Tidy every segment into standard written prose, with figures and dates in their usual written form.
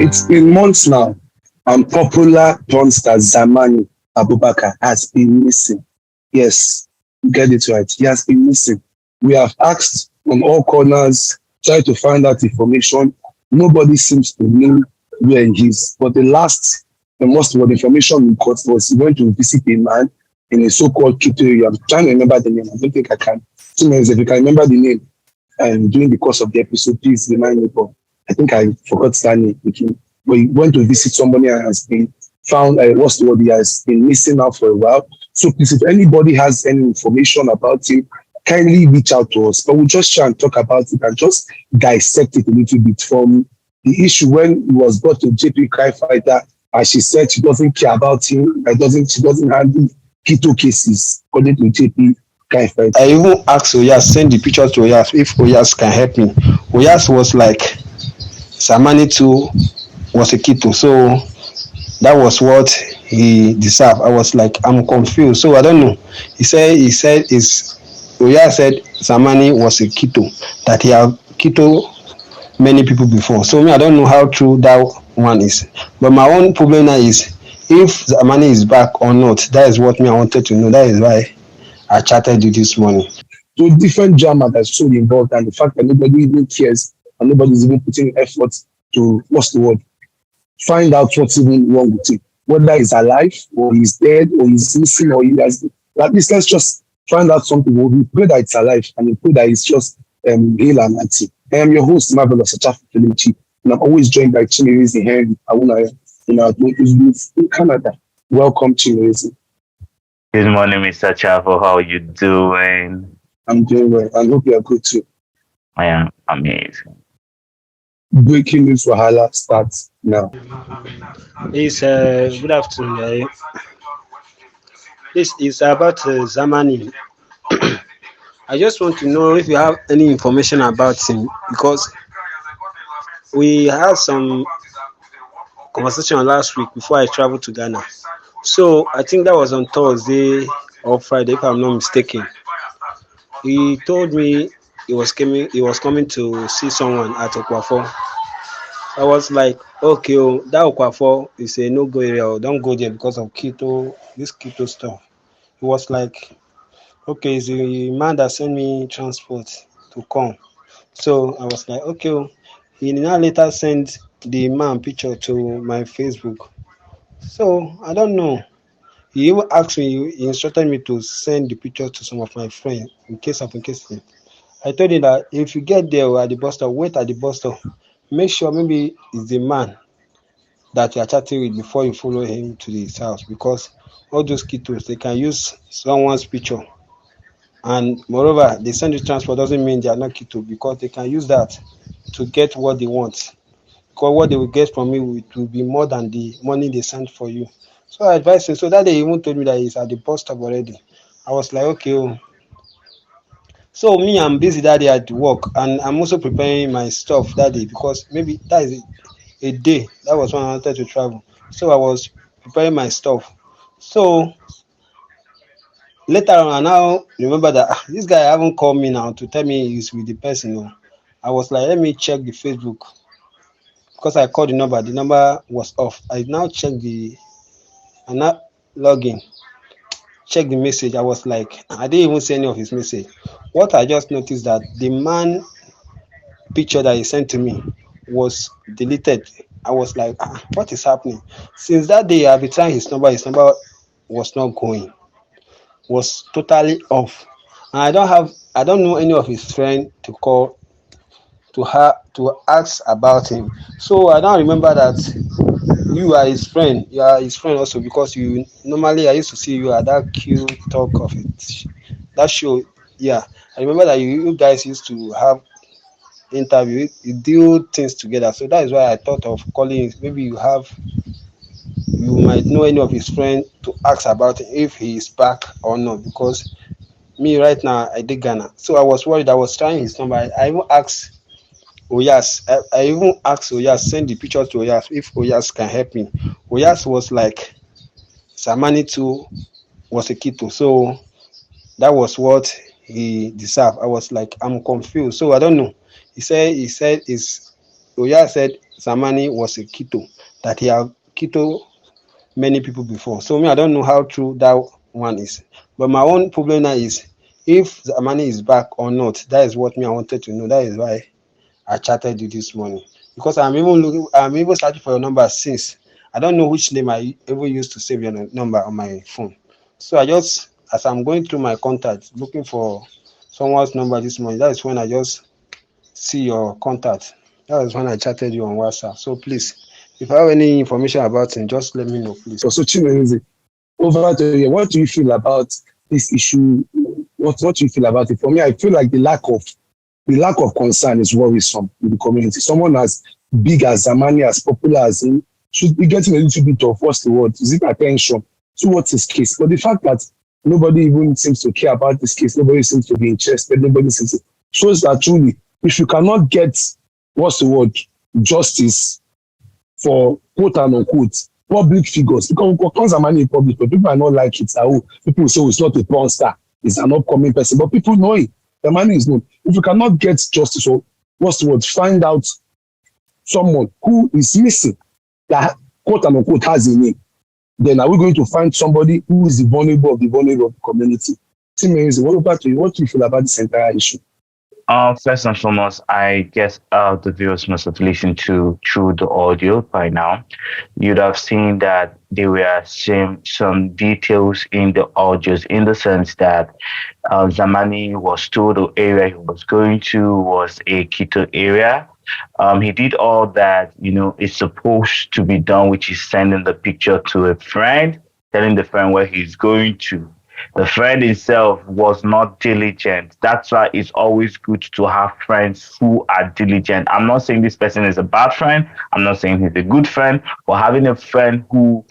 It's been months now, and popular porn star Zamani Abubakar has been missing. Yes, you get it right. He has been missing. We have asked from all corners, tried to find out information. Nobody seems to know where he is. But the most of the information we got was he went to visit a man in a so-called Kito area. I'm trying to remember the name. I don't think I can. Two minutes, if you can remember the name, during the course of the episode, please remind me. But I think I forgot that name again. But he went to visit somebody and has been found, what's the word, he has been missing out for a while. So please, if anybody has any information about him, kindly reach out to us. But we'll just try and talk about it and just dissect it a little bit from the issue when he was brought to JP Crime Fighter, as she said she doesn't care about him, she doesn't handle keto cases, according to JP Crime Fighter. I even asked Oyas, send the picture to Oyas if Oyas can help me. Oyas was like, Zamani too was a keto, so that was what he deserved. I was like, I'm confused, so I don't know. He said is Oyas said Zamani was a keto, that he had keto many people before. So me, I don't know how true that one is. But my own problem now is if Zamani is back or not. That is what me I wanted to know. That is why I chatted you this morning. So different drama that's so involved, and the fact that nobody even cares and nobody's even putting effort to, what's the word, find out what's even wrong with him, whether he's alive or he's dead or he's missing or he has. At least let's just find out something. We pray that it's alive and we pray that it's just real and active. I am your host, Marvelous Achafu, and I'm always joined by Chimerizi Henry Awunaya in our in Canada. Welcome, Chimerizi. Good morning, Mr. Chavo. How are you doing? I'm doing well. I hope you are good too. I am amazing. Breaking news Wahala starts now. It's good afternoon. This is about Zamani. I just want to know if you have any information about him because we had some conversation last week before I traveled to Ghana. So I think that was on Thursday or Friday, if I'm not mistaken. He told me he was coming to see someone at Okwafo. I was like, okay, that Okwafo is a no-go area. Don't go there because of this keto stuff. He was like, okay, it's the man that sent me transport to come. So I was like, okay. He now later sent the man picture to my Facebook. So I don't know. He even asked me, he instructed me to send the picture to some of my friends in case of him. I told him that if you get there or at the bus stop, wait at the bus stop. Make sure maybe it's the man that you are chatting with before you follow him to his house because all those ketos, they can use someone's picture. And moreover, they send you transport doesn't mean they are not keto because they can use that to get what they want. Because what they will get from you will be more than the money they send for you. So I advised him. So that day he even told me that he's at the bus stop already. I was like, okay. So me, I'm busy that day at work, and I'm also preparing my stuff that day because maybe that is a day. That was when I wanted to travel. So I was preparing my stuff. So later on, I now remember that this guy haven't called me now to tell me he's with the person. No. I was like, let me check the Facebook because I called the number. The number was off. I now not log in, check the message. I was like, I didn't even see any of his message. What I just noticed that the man picture that he sent to me was deleted. I was like, what is happening? Since that day, I've been trying his number. His number was not going, was totally off. And I don't know any of his friends to call to ask about him. So I don't remember that you are his friend. You are his friend also because you normally I used to see you at that cute talk of it. That show, yeah. I remember that you guys used to have interview, you do things together. So that is why I thought of calling. Maybe you might know any of his friends to ask about if he is back or not. Because me right now I did Ghana, so I was worried. I was trying his number. I even asked Oyas. I even asked Oyas, send the picture to Oyas if Oyas can help me. Oyas was like, Zamani too was a keto, so that was what he deserved. I was like, I'm confused, so I don't know. He said is Oyas said Zamani was a keto, that he had keto many people before. So me, I don't know how true that one is. But my own problem now is if Zamani is back or not. That is what me I wanted to know. That is why I chatted you this morning. Because I'm even searching for your number since. I don't know which name I ever used to save your number on my phone. So I just, as I'm going through my contacts, looking for someone's number this morning, that is when I just see your contact. That was when I chatted you on WhatsApp. So please, if I have any information about him, just let me know, please. So Chimezie, over to you. What do you feel about this issue? What do you feel about it? For me, I feel like the lack of concern is worrisome in the community. Someone as big as Zamani, as popular as him, should be getting a little bit of what's the word? Is it attention towards his case? But the fact that nobody even seems to care about this case, nobody seems to be interested, nobody seems to, shows that truly, if you cannot get what's the word, justice for quote and unquote public figures, because Zamani in public, but people might not like it. People say, oh, it's not a porn star, it's an upcoming person, but people know it. The money is known. If you cannot get justice or what's the word, find out someone who is missing that quote and unquote has a name, then are we going to find somebody who is the vulnerable of the community? What about you? What do you feel about this entire issue? First and foremost, I guess the viewers must have listened to through the audio by now. You'd have seen that there were some details in the audios, in the sense that Zamani was told the area he was going to was a keto area. He did all that, is supposed to be done, which is sending the picture to a friend, telling the friend where he's going to. The friend himself was not diligent. That's why it's always good to have friends who are diligent. I'm not saying this person is a bad friend. I'm not saying he's a good friend, but having a friend who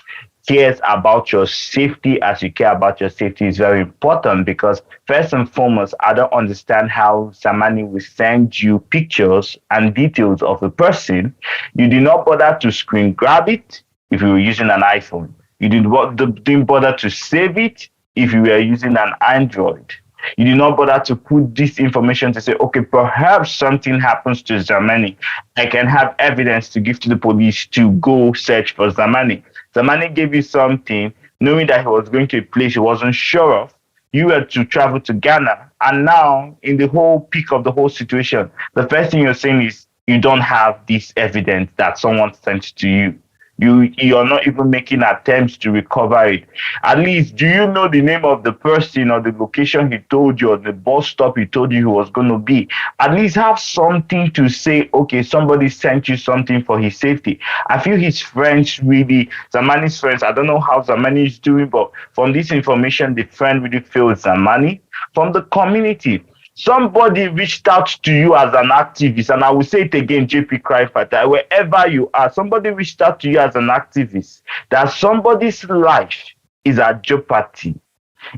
cares about your safety as you care about your safety is very important, because first and foremost, I don't understand how Zamani will send you pictures and details of a person. You did not bother to screen grab it if you were using an iPhone. You didn't bother to save it if you were using an Android. You did not bother to put this information to say, okay, perhaps something happens to Zamani. I can have evidence to give to the police to go search for Zamani. Zamani gave you something, knowing that he was going to a place he wasn't sure of. You were to travel to Ghana. And now, in the whole peak of the whole situation, the first thing you're saying is you don't have this evidence that someone sent to you. You're not even making attempts to recover it. At least, do you know the name of the person or the location he told you, or the bus stop he told you he was going to be? At least have something to say, okay, somebody sent you something for his safety. I feel his friends really, Zamani's friends, I don't know how Zamani is doing, but from this information, the friend really feels Zamani. From the community, somebody reached out to you as an activist, and I will say it again, JP Cry Fighter, wherever you are, somebody reached out to you as an activist, that somebody's life is at jeopardy.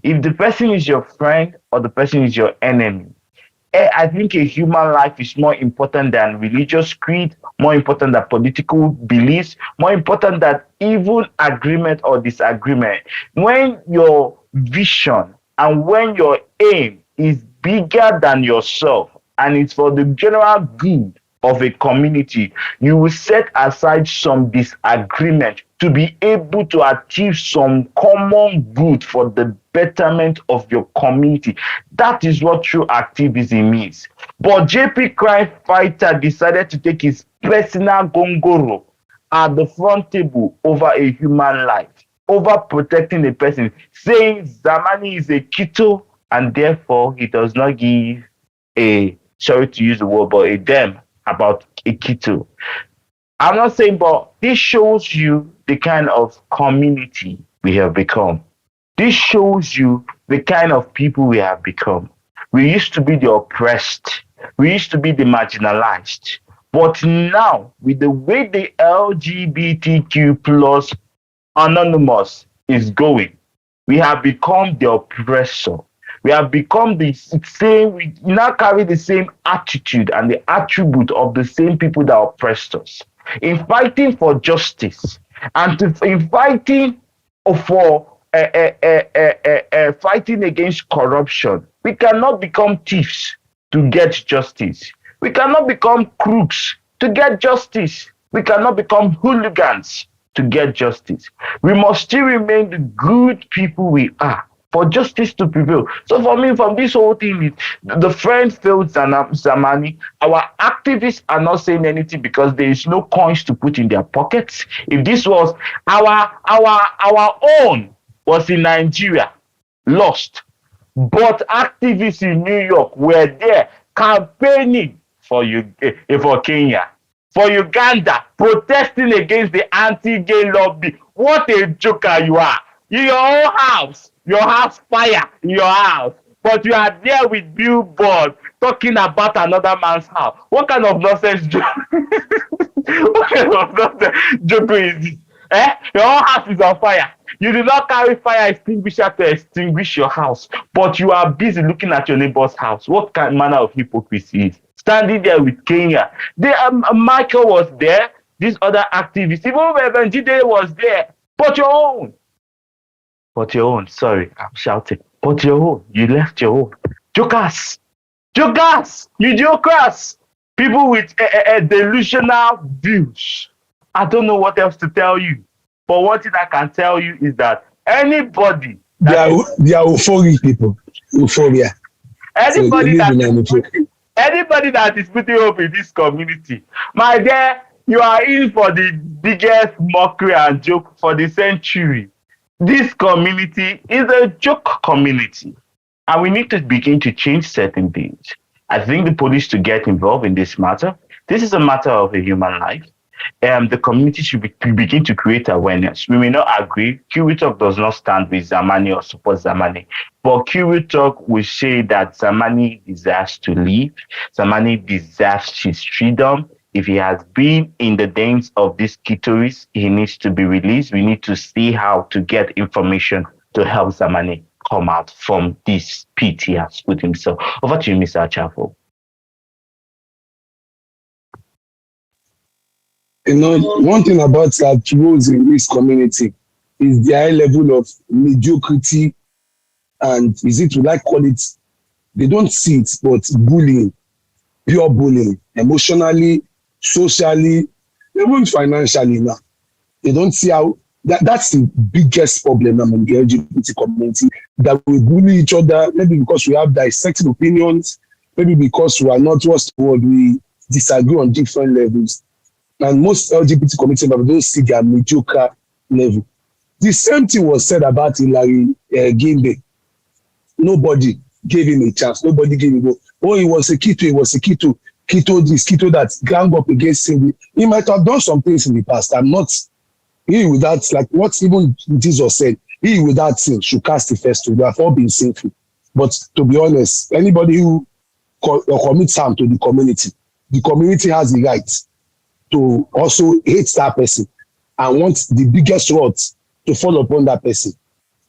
If the person is your friend or the person is your enemy, I think a human life is more important than religious creed, more important than political beliefs, more important than even agreement or disagreement. When your vision and when your aim is bigger than yourself and it's for the general good of a community, you will set aside some disagreement to be able to achieve some common good for the betterment of your community. That is what true activism is. But JP Crime Fighter decided to take his personal gongoro at the front table over a human life, over protecting a person, saying Zamani is a keto, and therefore he does not give a, sorry to use the word, but a damn about a keto. I'm not saying, but this shows you the kind of community we have become. This shows you the kind of people we have become. We used to be the oppressed. We used to be the marginalized. But now, with the way the LGBTQ plus anonymous is going, we have become the oppressor. We have become the same, we now carry the same attitude and the attribute of the same people that oppressed us. In fighting for justice and in fighting for fighting against corruption, we cannot become thieves to get justice. We cannot become crooks to get justice. We cannot become hooligans to get justice. We must still remain the good people we are for justice to prevail. So for me, from this whole thing, the friend failed Zamani. Our activists are not saying anything because there is no coins to put in their pockets. If this was our own was in Nigeria, lost. But activists in New York were there campaigning for for Kenya, for Uganda, protesting against the anti-gay lobby. What a joker you are! In your own house, your house fire in your house, but you are there with billboard talking about another man's house. What kind of nonsense joke? What kind of nonsense joke is this? Your own house is on fire. You did not carry fire extinguisher to extinguish your house, but you are busy looking at your neighbor's house. What kind manner of hypocrisy is standing there with Kenya? Michael was there. These other activists, even Reverend Jide was there. But your own. But your own. Sorry, I'm shouting. But your own. You left your own. Jokers. Jokers. You jokers. People with delusional views. I don't know what else to tell you. But one thing I can tell you is that anybody they are euphoric people. Euphoria. Anybody that is putting hope in this community, my dear, you are in for the biggest mockery and joke for the century. This community is a joke community, and we need to begin to change certain things. I think the police to get involved in this matter. This is a matter of a human life. The community should begin to create awareness. We may not agree. Kiwi Talk does not stand with Zamani or support Zamani. But Kiwi Talk will say that Zamani deserves to live. Zamani deserves his freedom. If he has been in the dens of these clitoris, he needs to be released. We need to see how to get information to help Zamani come out from this pit he has put himself. Over to you, Mr. Achafo. One thing about that rules in this community is the high level of mediocrity, and is it, would I call it, they don't see it, but bullying, pure bullying, emotionally, socially, even financially now. They don't see how, that's the biggest problem among the LGBT community, that we bully each other, maybe because we have dissecting opinions, maybe because we are not what's the word, we disagree on different levels. And most LGBT community members don't see their mediocre level. The same thing was said about Hilary Gimbe. Nobody gave him a chance. Nobody gave him a go. Oh, he was a keto, keto this, keto that, gang up against him. He might have done some things in the past. I'm not, he without, like what even Jesus said, he without sin should cast the first stone. They have all been sinful. But to be honest, anybody who commits harm to the community has the right to also hate that person and want the biggest rod to fall upon that person.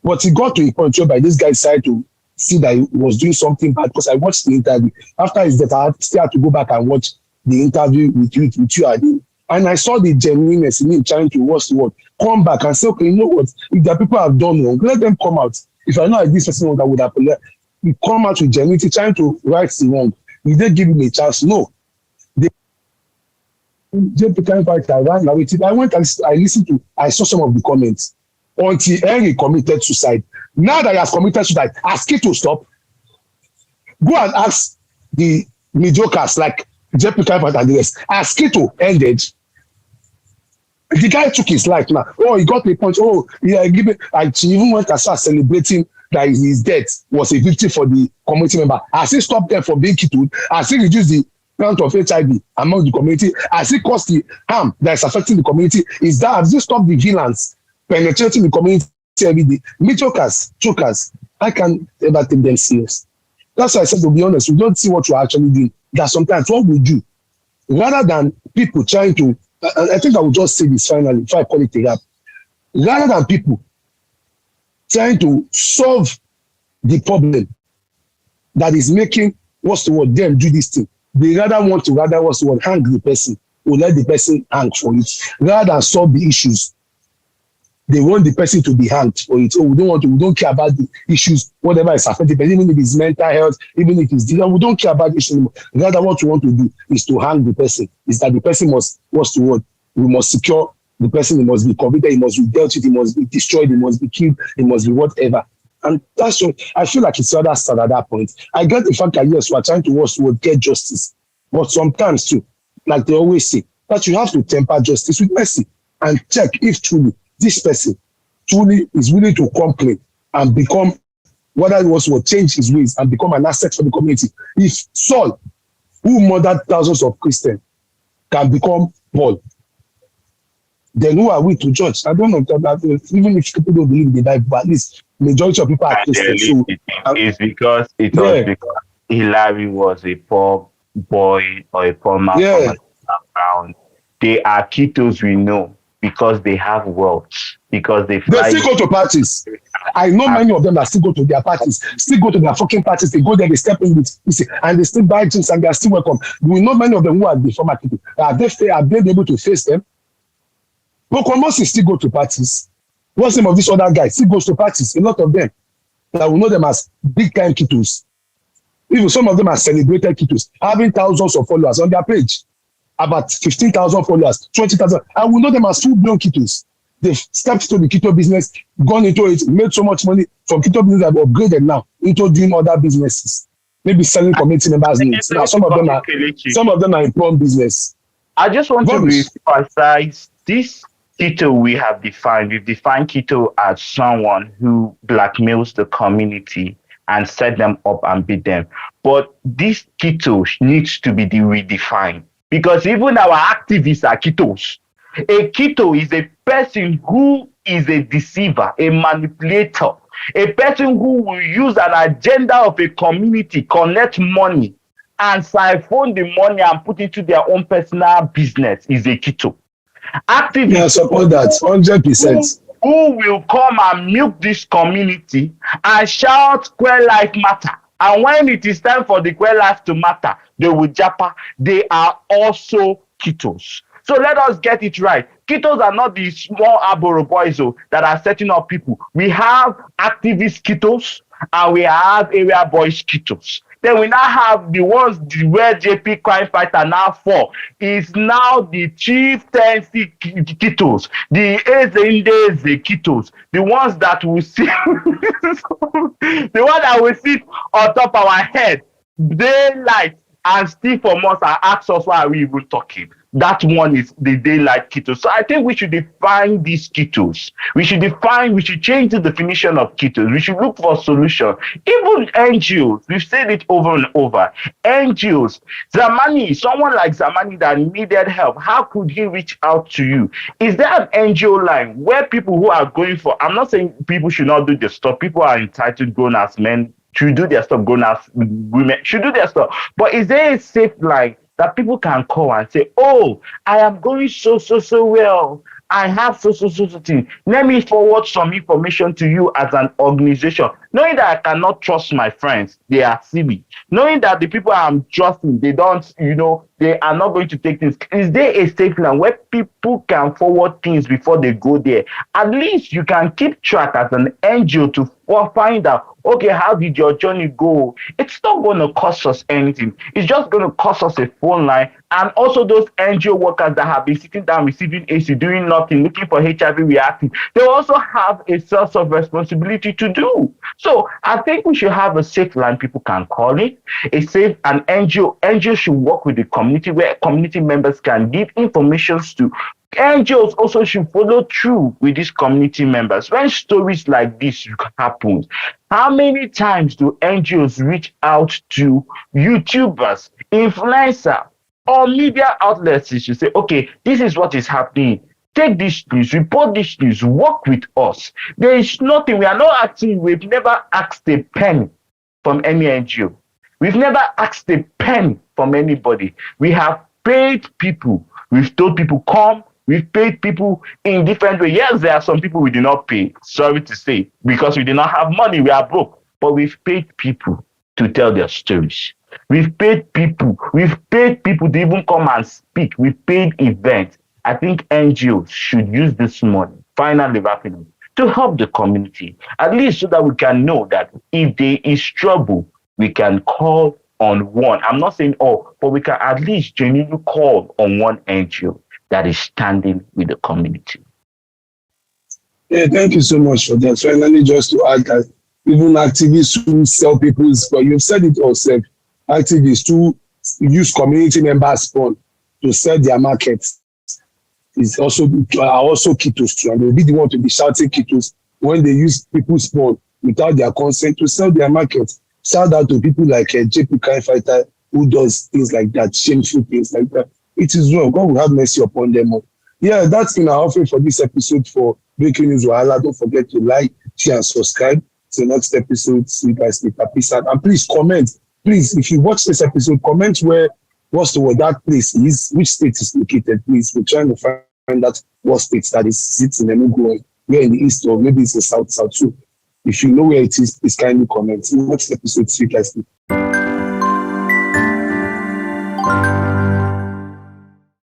But he got to a point where this guy decided to see that he was doing something bad, because I watched the interview. After his death, I still had to go back and watch the interview with you, Adi. And I saw the genuineness in him trying to watch the word, come back and say, okay, you know what? If the people have done wrong, let them come out. If I know like this person that would have, he come out with genuinity, trying to right the wrong. Did they give him a chance? No. I saw some of the comments until Henry committed suicide. Now that he has committed suicide, ask it to stop. Go and ask the mediocres like JP and the rest. Ask it to end it. The guy took his life now. Oh, he got a punch. Oh, yeah, she even went as far as celebrating that his death was a victory for the community member. Has he stopped them from being killed? Has he reduced the amount of HIV among the community? Has it caused the harm that is affecting the community? Has it stopped the villains penetrating the community every day? Mediocres, chokers, I can ever take them serious. That's why I said, to be honest, we don't see what we're actually doing. That sometimes what we do, rather than people trying to, I think I will just say this finally, if I call it a rap, rather than people trying to solve the problem that is making, them do this thing, they rather want to hang the person or let the person hang for it, rather than solve the issues. They want the person to be hanged for it. Oh, we don't care about the issues, whatever is affecting, even if it's mental health, even if it's we don't care about the issue anymore. Rather, what we want to do is to hang the person. Is that the person must we must secure the person, he must be convicted, he must be dealt with, he must be destroyed, he must be killed, he must be whatever. And that's what I feel like it's rather sad at that point. I get the fact that yes, we're trying to work towards get justice, but sometimes too, like they always say, that you have to temper justice with mercy and check if truly this person truly is willing to come clean and become whether it was will change his ways and become an asset for the community. If Saul, who murdered thousands of Christians, can become Paul, then who are we to judge? I don't know. Even if people don't believe in the Bible, but at least majority of people are Christians. So, it's because it was because Hillary was a poor boy or a poor man from a background. They are ketos we know because they have wealth, because they still go to parties. I know many of them that still go to their parties, still go to their fucking parties. They go there, they step in with, and they still buy drinks and they are still welcome. We know many of them who are the former people. Are they able to face them? But Komosi still go to parties. What's the name of this other guy? Still goes to parties. A lot of them that we know them as big time ketos. Even some of them are celebrated ketos, having thousands of followers on their page. About 15,000 followers, 20,000. And we know them as full-blown ketos. They've stepped to the keto business, gone into it, made so much money from keto business that have upgraded now into doing other businesses. Maybe selling community members' needs. Now some of them are in prawn business. I just want to emphasize this keto we have defined. We've defined keto as someone who blackmails the community and set them up and beat them. But this keto needs to be redefined because even our activists are ketos. A keto is a person who is a deceiver, a manipulator, a person who will use an agenda of a community, collect money, and siphon the money and put it to their own personal business is a keto. Activists, yeah, support that 100%. Who will come and milk this community and shout queer life matter. And when it is time for the queer life to matter, they will japa. They are also ketos. So let us get it right. Ketos are not the small Aboro boys that are setting up people. We have activist ketos and we have area boys ketos. Then we now have the ones where JP crime fighter now for is now the chieftaincy ketos, the Ezendeze ketos, the ones that will sit, the one that will sit on top of our head, daylight, and steal from us and ask us why are we even talking. That one is the daylight ketos. So I think we should define these ketos. We should change the definition of ketos. We should look for a solution. Even NGOs, we've said it over and over. NGOs, Zamani, someone like Zamani that needed help, how could he reach out to you? Is there an NGO line where people who are going for, I'm not saying people should not do this stuff. People are entitled, grown as men, should do their stuff, grown as women should do their stuff. But is there a safe line that people can call and say, oh, I am going so well. I have so thing. Let me forward some information to you as an organization. Knowing that I cannot trust my friends, they are silly. Knowing that the people I'm trusting, they don't, they are not going to take things. Is there a safe line where people can forward things before they go there? At least you can keep track as an NGO to find out, okay, how did your journey go? It's not going to cost us anything. It's just going to cost us a phone line. And also those NGO workers that have been sitting down receiving AC, doing nothing, looking for HIV reactive, they also have a sense of responsibility to do. So I think we should have a safe line people can call it. An NGO should work with the community where community members can give information to. NGOs also should follow through with these community members. When stories like this happen, how many times do NGOs reach out to YouTubers, influencers, or media outlets to say, okay, this is what is happening. Take this news, report this news, work with us. There is nothing, we are not asking, we've never asked a penny from any NGO. We've never asked a penny from anybody. We have paid people. We've told people, come. We've paid people in different ways. Yes, there are some people we did not pay, sorry to say, because we did not have money, we are broke. But we've paid people to tell their stories. We've paid people to even come and speak. We've paid events. I think NGOs should use this money, finally wrapping up, to help the community, at least so that we can know that if there is trouble, we can call on one. I'm not saying all, but we can at least genuinely call on one NGO. that is standing with the community. Yeah, thank you so much for that. Finally, just to add that even activists who sell people's, but you've said it yourself, activists who use community members' fund to sell their markets are also ketos too, and they'll be the one to be shouting ketos when they use people's fund without their consent to sell their markets. Shout out to people like JP Kai Fighter who does things like that, shameful things like that. It is wrong. God will have mercy upon them all. Yeah, that's been our offering for this episode for Breaking News Wahala. Don't forget to like, share, and subscribe to the next episode. See you guys later. Peace out. And please comment. Please, if you watch this episode, comment what's the word that place is, which state is located, please. We're trying to find out what state that is. It's in Enugu, where in the east, or maybe it's the south too. If you know where it is, please kindly comment. Next episode, see you guys later.